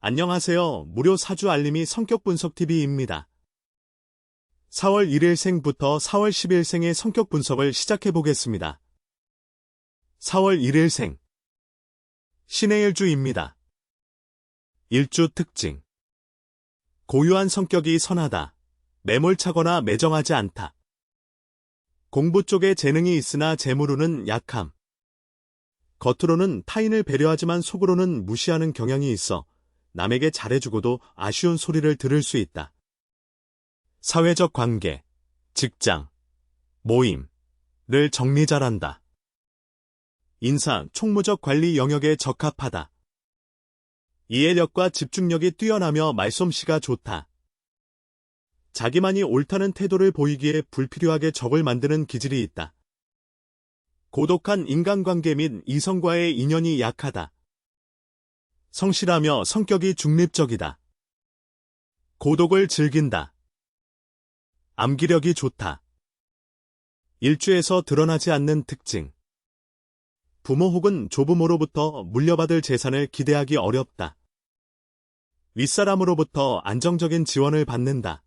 안녕하세요. 무료 사주 알림이 성격분석TV입니다. 4월 1일생부터 4월 10일생의 성격 분석을 시작해 보겠습니다. 4월 1일생 신의 일주입니다. 일주 특징 고유한 성격이 선하다. 매몰차거나 매정하지 않다. 공부 쪽에 재능이 있으나 재물운은 약함. 겉으로는 타인을 배려하지만 속으로는 무시하는 경향이 있어 남에게 잘해주고도 아쉬운 소리를 들을 수 있다. 사회적 관계, 직장, 모임을 정리 잘한다. 인사, 총무적 관리 영역에 적합하다. 이해력과 집중력이 뛰어나며 말솜씨가 좋다. 자기만이 옳다는 태도를 보이기에 불필요하게 적을 만드는 기질이 있다. 고독한 인간관계 및 이성과의 인연이 약하다. 성실하며 성격이 중립적이다. 고독을 즐긴다. 암기력이 좋다. 일주에서 드러나지 않는 특징 부모 혹은 조부모로부터 물려받을 재산을 기대하기 어렵다. 윗사람으로부터 안정적인 지원을 받는다.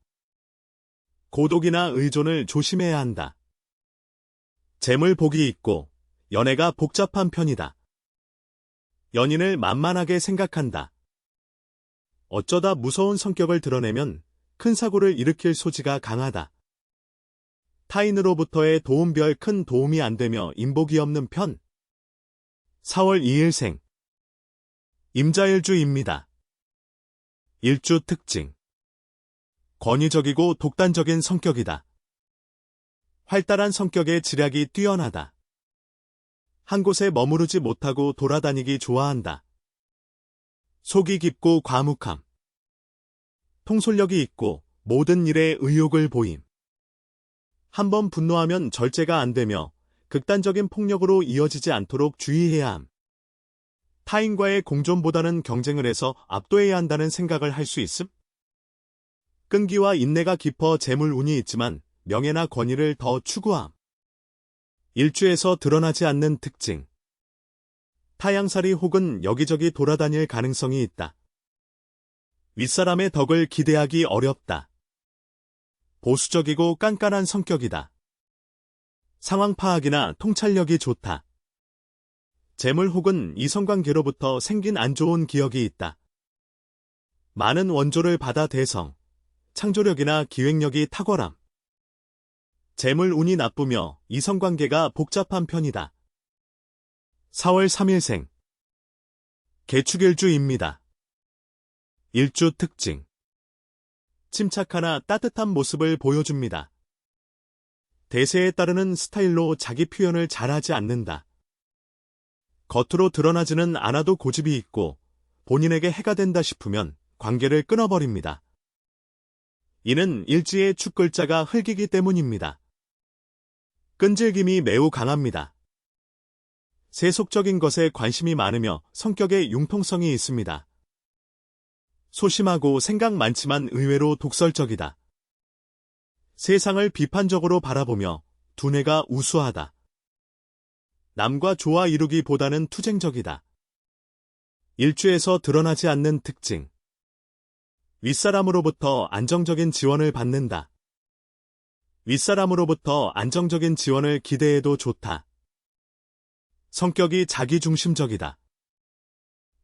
고독이나 의존을 조심해야 한다. 재물 복이 있고 연애가 복잡한 편이다. 연인을 만만하게 생각한다. 어쩌다 무서운 성격을 드러내면 큰 사고를 일으킬 소지가 강하다. 타인으로부터의 도움별 큰 도움이 안 되며 인복이 없는 편. 4월 2일생 임자일주입니다. 일주 특징 권위적이고 독단적인 성격이다. 활달한 성격의 지략이 뛰어나다. 한 곳에 머무르지 못하고 돌아다니기 좋아한다. 속이 깊고 과묵함. 통솔력이 있고 모든 일에 의욕을 보임. 한번 분노하면 절제가 안 되며 극단적인 폭력으로 이어지지 않도록 주의해야 함. 타인과의 공존보다는 경쟁을 해서 압도해야 한다는 생각을 할 수 있음? 끈기와 인내가 깊어 재물 운이 있지만 명예나 권위를 더 추구함. 일주에서 드러나지 않는 특징 타향살이 혹은 여기저기 돌아다닐 가능성이 있다. 윗사람의 덕을 기대하기 어렵다. 보수적이고 깐깐한 성격이다. 상황 파악이나 통찰력이 좋다. 재물 혹은 이성관계로부터 생긴 안 좋은 기억이 있다. 많은 원조를 받아 대성, 창조력이나 기획력이 탁월함. 재물 운이 나쁘며 이성관계가 복잡한 편이다. 4월 3일생 개축일주입니다. 일주 특징 침착하나 따뜻한 모습을 보여줍니다. 대세에 따르는 스타일로 자기 표현을 잘하지 않는다. 겉으로 드러나지는 않아도 고집이 있고 본인에게 해가 된다 싶으면 관계를 끊어버립니다. 이는 일지의 축글자가 흙이기 때문입니다. 끈질김이 매우 강합니다. 세속적인 것에 관심이 많으며 성격에 융통성이 있습니다. 소심하고 생각 많지만 의외로 독설적이다. 세상을 비판적으로 바라보며 두뇌가 우수하다. 남과 조화 이루기보다는 투쟁적이다. 일주에서 드러나지 않는 특징 윗사람으로부터 안정적인 지원을 받는다. 윗사람으로부터 안정적인 지원을 기대해도 좋다. 성격이 자기중심적이다.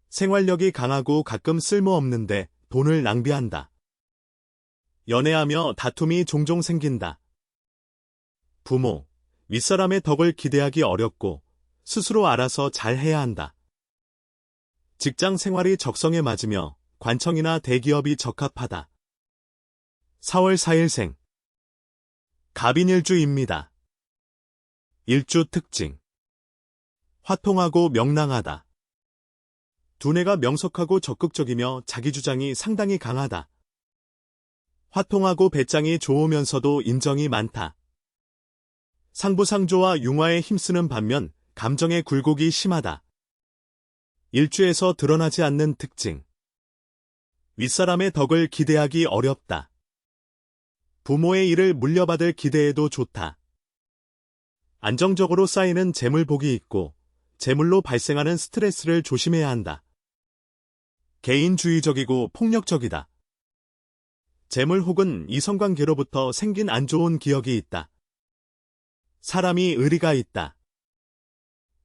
생활력이 강하고 가끔 쓸모없는데 돈을 낭비한다. 연애하며 다툼이 종종 생긴다. 부모, 윗사람의 덕을 기대하기 어렵고 스스로 알아서 잘해야 한다. 직장 생활이 적성에 맞으며 관청이나 대기업이 적합하다. 4월 4일생 갑인일주입니다. 일주 특징 화통하고 명랑하다. 두뇌가 명석하고 적극적이며 자기 주장이 상당히 강하다. 화통하고 배짱이 좋으면서도 인정이 많다. 상부상조와 융화에 힘쓰는 반면 감정의 굴곡이 심하다. 일주에서 드러나지 않는 특징 윗사람의 덕을 기대하기 어렵다. 부모의 일을 물려받을 기대해도 좋다. 안정적으로 쌓이는 재물복이 있고 재물로 발생하는 스트레스를 조심해야 한다. 개인주의적이고 폭력적이다. 재물 혹은 이성관계로부터 생긴 안 좋은 기억이 있다. 사람이 의리가 있다.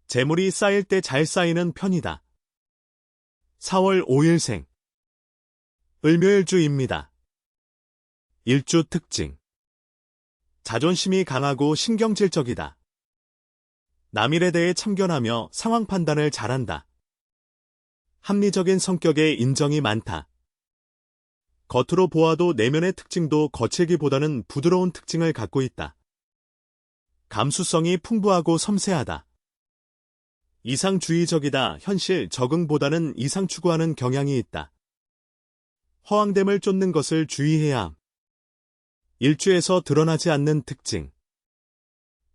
재물이 쌓일 때 잘 쌓이는 편이다. 4월 5일생. 을묘일주입니다. 일주 특징. 자존심이 강하고 신경질적이다. 남일에 대해 참견하며 상황 판단을 잘한다. 합리적인 성격에 인정이 많다. 겉으로 보아도 내면의 특징도 거칠기보다는 부드러운 특징을 갖고 있다. 감수성이 풍부하고 섬세하다. 이상주의적이다. 현실 적응보다는 이상 추구하는 경향이 있다. 허황됨을 쫓는 것을 주의해야 함. 일주에서 드러나지 않는 특징.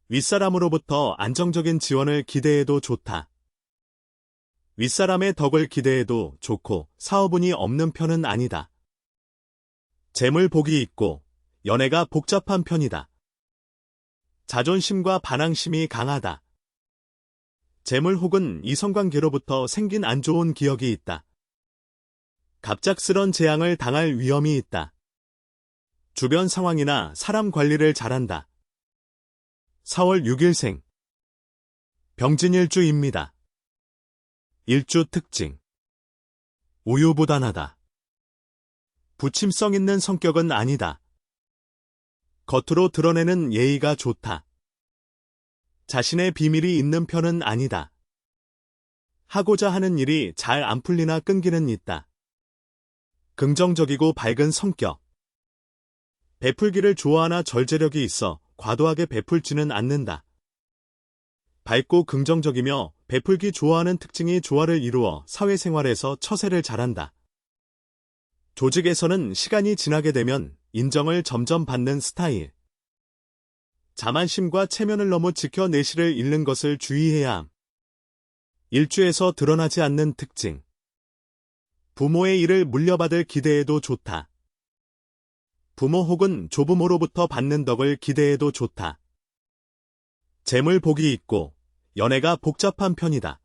윗사람으로부터 안정적인 지원을 기대해도 좋다. 윗사람의 덕을 기대해도 좋고 사업운이 없는 편은 아니다. 재물 복이 있고 연애가 복잡한 편이다. 자존심과 반항심이 강하다. 재물 혹은 이성관계로부터 생긴 안 좋은 기억이 있다. 갑작스런 재앙을 당할 위험이 있다. 주변 상황이나 사람 관리를 잘한다. 4월 6일생. 병진일주입니다. 일주 특징. 우유부단하다. 부침성 있는 성격은 아니다. 겉으로 드러내는 예의가 좋다. 자신의 비밀이 있는 편은 아니다. 하고자 하는 일이 잘 안 풀리나 끈기는 있다. 긍정적이고 밝은 성격. 베풀기를 좋아하나 절제력이 있어 과도하게 베풀지는 않는다. 밝고 긍정적이며 베풀기 좋아하는 특징이 조화를 이루어 사회생활에서 처세를 잘한다. 조직에서는 시간이 지나게 되면 인정을 점점 받는 스타일. 자만심과 체면을 너무 지켜 내실을 잃는 것을 주의해야 함. 일주에서 드러나지 않는 특징. 부모의 일을 물려받을 기대해도 좋다. 부모 혹은 조부모로부터 받는 덕을 기대해도 좋다. 재물 복이 있고 연애가 복잡한 편이다.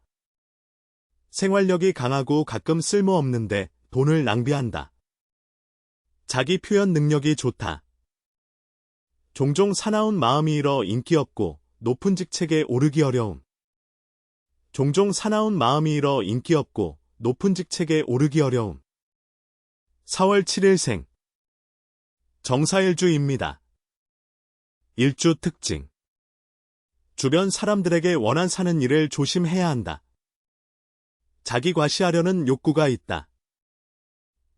생활력이 강하고 가끔 쓸모없는데 돈을 낭비한다. 자기 표현 능력이 좋다. 종종 사나운 마음이 일어 인기 없고 높은 직책에 오르기 어려움. 종종 사나운 마음이 일어 인기 없고 높은 직책에 오르기 어려움. 4월 7일생. 정사일주입니다. 일주 특징. 주변 사람들에게 원한 사는 일을 조심해야 한다. 자기 과시하려는 욕구가 있다.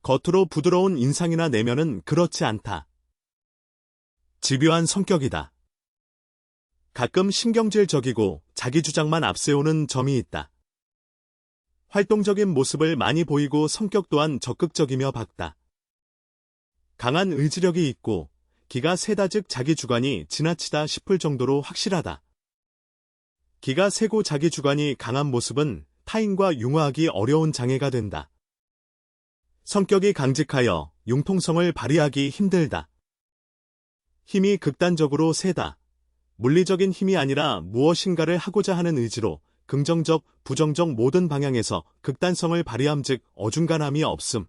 겉으로 부드러운 인상이나 내면은 그렇지 않다. 집요한 성격이다. 가끔 신경질적이고 자기 주장만 앞세우는 점이 있다. 활동적인 모습을 많이 보이고 성격 또한 적극적이며 밝다. 강한 의지력이 있고 기가 세다 즉 자기 주관이 지나치다 싶을 정도로 확실하다. 기가 세고 자기 주관이 강한 모습은 타인과 융화하기 어려운 장애가 된다. 성격이 강직하여 융통성을 발휘하기 힘들다. 힘이 극단적으로 세다. 물리적인 힘이 아니라 무엇인가를 하고자 하는 의지로 긍정적, 부정적 모든 방향에서 극단성을 발휘함 즉 어중간함이 없음.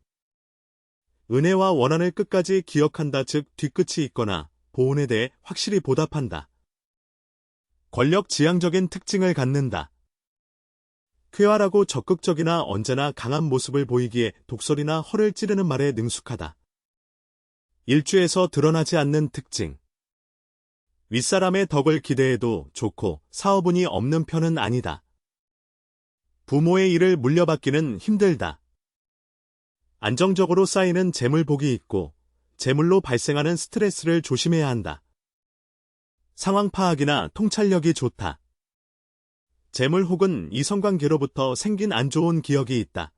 은혜와 원한을 끝까지 기억한다 즉 뒤끝이 있거나 보온에 대해 확실히 보답한다. 권력지향적인 특징을 갖는다. 쾌활하고 적극적이나 언제나 강한 모습을 보이기에 독설이나 허를 찌르는 말에 능숙하다. 일주에서 드러나지 않는 특징. 윗사람의 덕을 기대해도 좋고 사업운이 없는 편은 아니다. 부모의 일을 물려받기는 힘들다. 안정적으로 쌓이는 재물복이 있고 재물로 발생하는 스트레스를 조심해야 한다. 상황 파악이나 통찰력이 좋다. 재물 혹은 이성관계로부터 생긴 안 좋은 기억이 있다.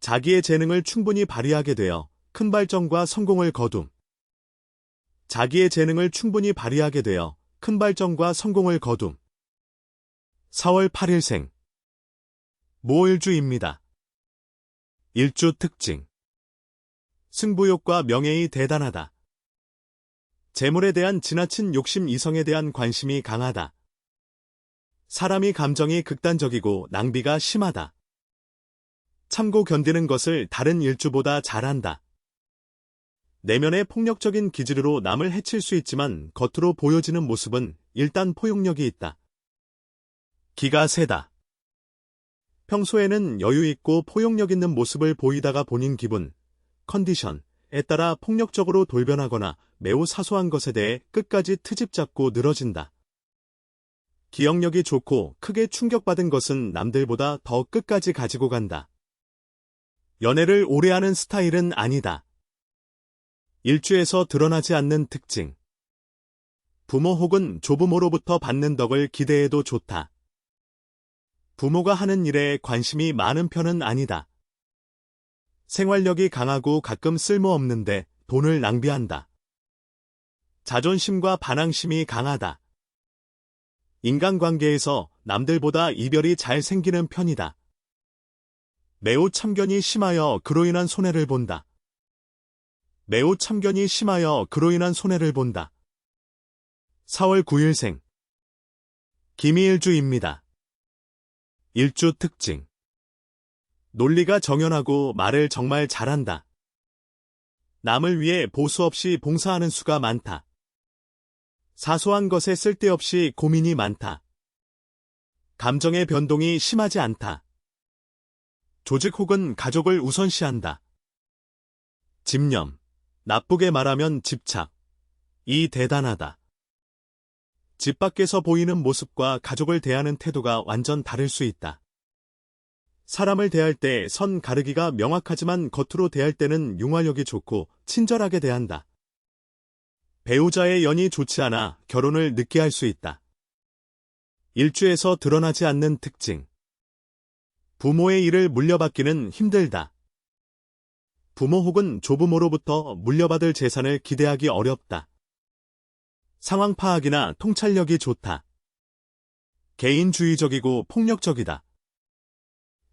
자기의 재능을 충분히 발휘하게 되어 큰 발전과 성공을 거둠. 자기의 재능을 충분히 발휘하게 되어 큰 발전과 성공을 거둠. 4월 8일생. 모일주입니다. 일주 특징. 승부욕과 명예의 대단하다. 재물에 대한 지나친 욕심 이성에 대한 관심이 강하다. 사람이 감정이 극단적이고 낭비가 심하다. 참고 견디는 것을 다른 일주보다 잘한다. 내면의 폭력적인 기질로 남을 해칠 수 있지만 겉으로 보여지는 모습은 일단 포용력이 있다. 기가 세다. 평소에는 여유 있고 포용력 있는 모습을 보이다가 본인 기분, 컨디션에 따라 폭력적으로 돌변하거나 매우 사소한 것에 대해 끝까지 트집 잡고 늘어진다. 기억력이 좋고 크게 충격받은 것은 남들보다 더 끝까지 가지고 간다. 연애를 오래 하는 스타일은 아니다. 일주에서 드러나지 않는 특징. 부모 혹은 조부모로부터 받는 덕을 기대해도 좋다. 부모가 하는 일에 관심이 많은 편은 아니다. 생활력이 강하고 가끔 쓸모없는데 돈을 낭비한다. 자존심과 반항심이 강하다. 인간관계에서 남들보다 이별이 잘 생기는 편이다. 매우 참견이 심하여 그로 인한 손해를 본다. 매우 참견이 심하여 그로 인한 손해를 본다. 4월 9일생. 김희일주입니다. 일주 특징. 논리가 정연하고 말을 정말 잘한다. 남을 위해 보수 없이 봉사하는 수가 많다. 사소한 것에 쓸데없이 고민이 많다. 감정의 변동이 심하지 않다. 조직 혹은 가족을 우선시한다. 집념. 나쁘게 말하면 집착. 이 대단하다. 집 밖에서 보이는 모습과 가족을 대하는 태도가 완전 다를 수 있다. 사람을 대할 때 선 가르기가 명확하지만 겉으로 대할 때는 융화력이 좋고 친절하게 대한다. 배우자의 연이 좋지 않아 결혼을 늦게 할 수 있다. 일주에서 드러나지 않는 특징. 부모의 일을 물려받기는 힘들다. 부모 혹은 조부모로부터 물려받을 재산을 기대하기 어렵다. 상황 파악이나 통찰력이 좋다. 개인주의적이고 폭력적이다.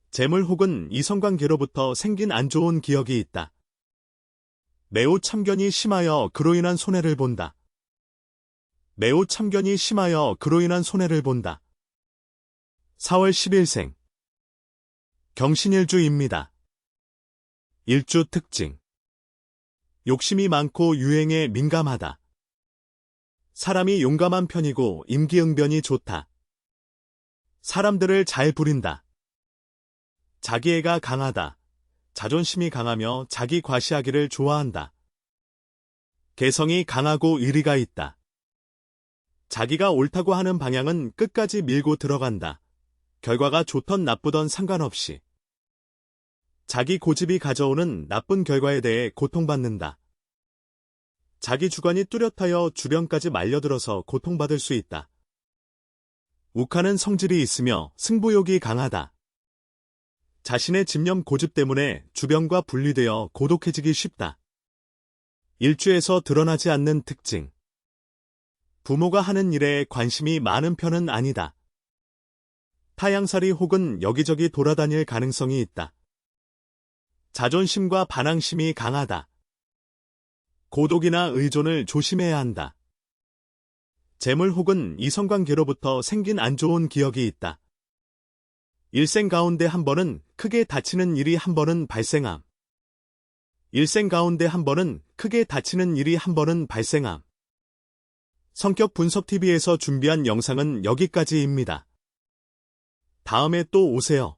재물 혹은 이성관계로부터 생긴 안 좋은 기억이 있다. 매우 참견이 심하여 그로 인한 손해를 본다. 매우 참견이 심하여 그로 인한 손해를 본다. 4월 10일생. 경신일주입니다. 일주 특징. 욕심이 많고 유행에 민감하다. 사람이 용감한 편이고 임기응변이 좋다. 사람들을 잘 부린다. 자기애가 강하다. 자존심이 강하며 자기 과시하기를 좋아한다. 개성이 강하고 의리가 있다. 자기가 옳다고 하는 방향은 끝까지 밀고 들어간다. 결과가 좋던 나쁘던 상관없이. 자기 고집이 가져오는 나쁜 결과에 대해 고통받는다. 자기 주관이 뚜렷하여 주변까지 말려들어서 고통받을 수 있다. 욱하는 성질이 있으며 승부욕이 강하다. 자신의 집념 고집 때문에 주변과 분리되어 고독해지기 쉽다. 일주에서 드러나지 않는 특징. 부모가 하는 일에 관심이 많은 편은 아니다. 타향살이 혹은 여기저기 돌아다닐 가능성이 있다. 자존심과 반항심이 강하다. 고독이나 의존을 조심해야 한다. 재물 혹은 이성관계로부터 생긴 안 좋은 기억이 있다. 일생 가운데 한 번은 크게 다치는 일이 한 번은 발생함. 일생 가운데 한 번은 크게 다치는 일이 한 번은 발생함. 성격 분석 TV에서 준비한 영상은 여기까지입니다. 다음에 또 오세요.